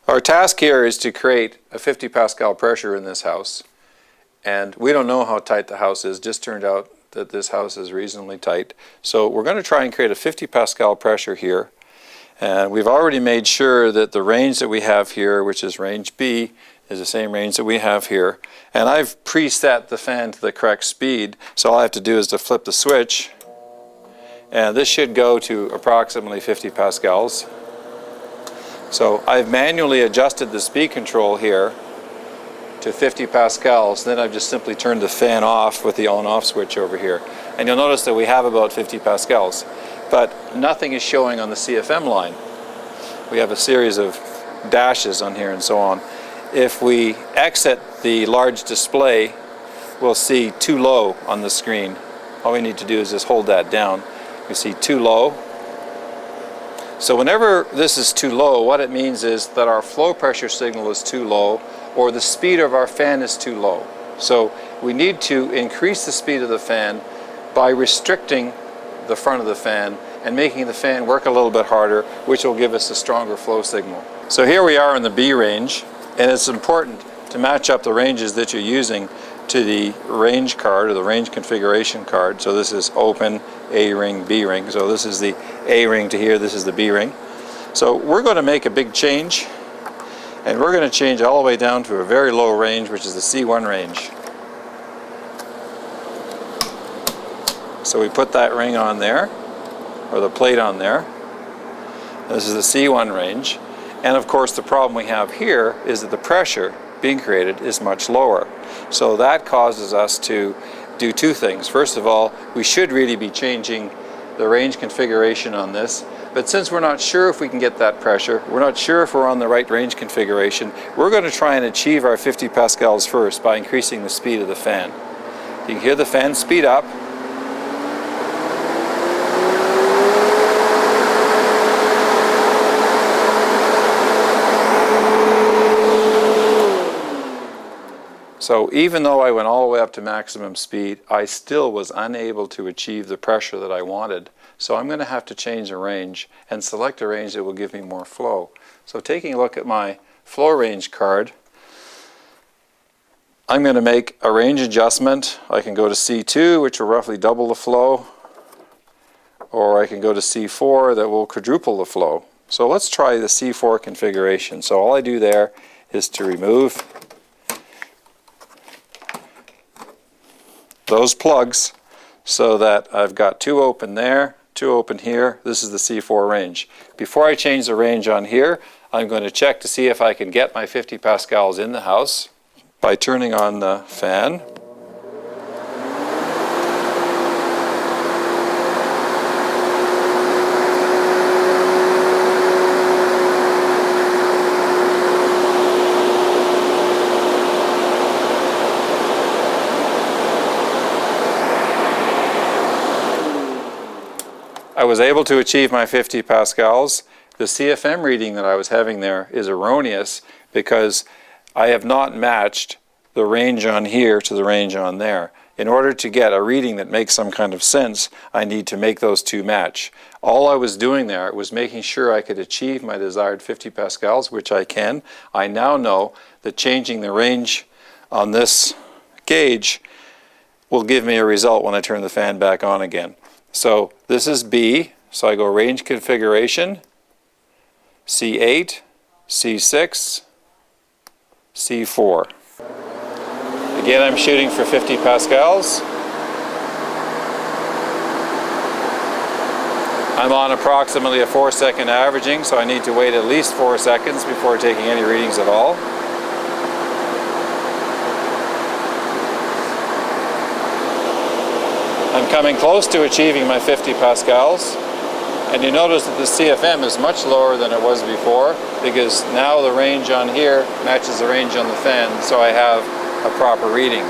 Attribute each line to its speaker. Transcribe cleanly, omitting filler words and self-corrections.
Speaker 1: Our task here is to create a 50 pascal pressure in this house, and we don't know how tight the house is. Just turned out that this house is reasonably tight. So we're going to try and create a 50 pascal pressure here, and we've already made sure that the range that we have here, which is range B, is the same range that we have here, and I've preset the fan to the correct speed, so all I have to do is to flip the switch, and this should go to approximately 50 pascals. So I've manually adjusted the speed control here to 50 pascals. Then I've just simply turned the fan off with the on-off switch over here. And you'll notice that we have about 50 pascals. But nothing is showing on the CFM line. We have a series of dashes on here and so on. If we exit the large display, we'll see too low on the screen. All we need to do is just hold that down. We see too low. So whenever this is too low, what it means is that our flow pressure signal is too low, or the speed of our fan is too low. So we need to increase the speed of the fan by restricting the front of the fan and making the fan work a little bit harder, which will give us a stronger flow signal. So here we are in the B range, and it's important to match up the ranges that you're using to the range card, or the range configuration card. So this is open, A ring, B ring. So this is the A ring to here, this is the B ring. So we're going to make a big change, and we're going to change all the way down to a very low range, which is the C1 range. So we put that ring on there, or the plate on there. This is the C1 range. And of course the problem we have here is that the pressure being created is much lower. So that causes us to do two things. First of all, we should really be changing the range configuration on this, but since we're not sure if we can get that pressure, we're not sure if we're on the right range configuration, we're going to try and achieve our 50 pascals first by increasing the speed of the fan. You can hear the fan speed up. So even though I went all the way up to maximum speed, I still was unable to achieve the pressure that I wanted. So I'm going to have to change the range and select a range that will give me more flow. So taking a look at my flow range card, I'm going to make a range adjustment. I can go to C2, which will roughly double the flow, or I can go to C4 that will quadruple the flow. So let's try the C4 configuration. So all I do there is to remove those plugs so that I've got two open there, two open here. This is the C4 range. Before I change the range on here, I'm going to check to see if I can get my 50 pascals in the house by turning on the fan. I was able to achieve my 50 pascals. The CFM reading that I was having there is erroneous because I have not matched the range on here to the range on there. In order to get a reading that makes some kind of sense, I need to make those two match. All I was doing there was making sure I could achieve my desired 50 pascals, which I can. I now know that changing the range on this gauge will give me a result when I turn the fan back on again. So this is B, so I go range configuration, C8, C6, C4. Again, I'm shooting for 50 pascals. I'm on approximately a 4-second averaging, so I need to wait at least 4 seconds before taking any readings at all. I'm coming close to achieving my 50 pascals, and you notice that the CFM is much lower than it was before because now the range on here matches the range on the fan, so I have a proper reading.